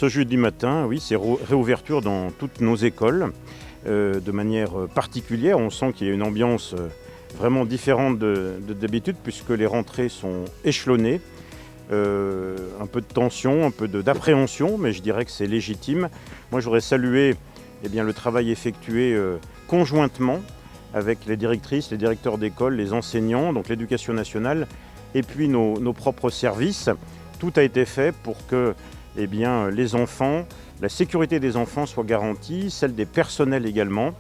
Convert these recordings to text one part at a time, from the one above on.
ce jeudi matin, oui, c'est réouverture dans toutes nos écoles de manière particulière. On sent qu'il y a une ambiance vraiment différente de d'habitude puisque les rentrées sont échelonnées. Un peu de tension, un peu d'appréhension, mais je dirais que c'est légitime. Moi, j'aurais salué le travail effectué conjointement avec les directrices, les directeurs d'école, les enseignants, donc l'éducation nationale, et puis nos propres services. Tout a été fait pour que les enfants, la sécurité des enfants soit garantie, celle des personnels également.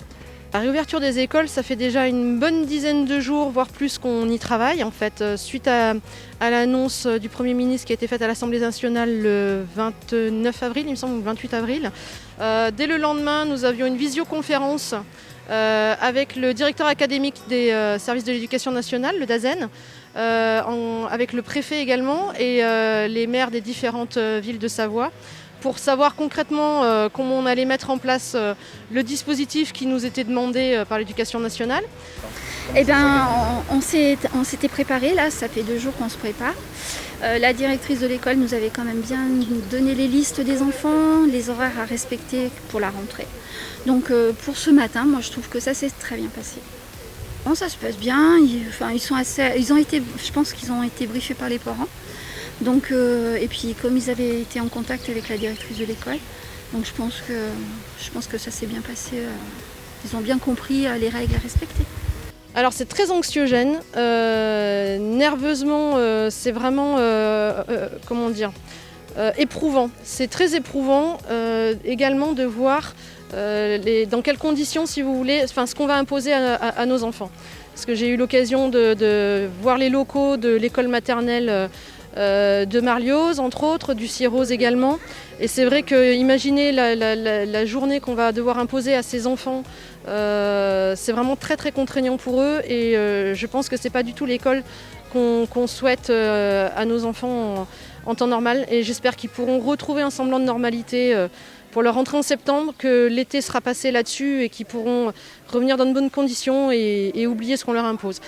La réouverture des écoles, ça fait déjà une bonne dizaine de jours, voire plus qu'on y travaille. En fait, suite à l'annonce du Premier ministre qui a été faite à l'Assemblée nationale le 29 avril, il me semble, ou le 28 avril. Dès le lendemain, nous avions une visioconférence avec le directeur académique des services de l'éducation nationale, le DAZEN, avec le préfet également et les maires des différentes villes de Savoie, pour savoir concrètement comment on allait mettre en place le dispositif qui nous était demandé par l'éducation nationale. On s'était préparé, là, ça fait 2 jours qu'on se prépare. La directrice de l'école nous avait quand même bien donné les listes des enfants, les horaires à respecter pour la rentrée. Donc pour ce matin, moi je trouve que ça s'est très bien passé. Bon, ça se passe bien, je pense qu'ils ont été briefés par les parents. Donc, et puis comme ils avaient été en contact avec la directrice de l'école, donc je pense que ça s'est bien passé. Ils ont bien compris les règles à respecter. Alors c'est très anxiogène, nerveusement c'est vraiment éprouvant. C'est très éprouvant également de voir dans quelles conditions, si vous voulez, ce qu'on va imposer à nos enfants. Parce que j'ai eu l'occasion de voir les locaux de l'école maternelle de Marlioz, entre autres, du Cierrose également. Et c'est vrai que imaginer la journée qu'on va devoir imposer à ces enfants, c'est vraiment très très contraignant pour eux. Et je pense que c'est pas du tout l'école qu'on souhaite à nos enfants en temps normal. Et j'espère qu'ils pourront retrouver un semblant de normalité pour leur rentrée en septembre, que l'été sera passé là-dessus et qu'ils pourront revenir dans de bonnes conditions et oublier ce qu'on leur impose.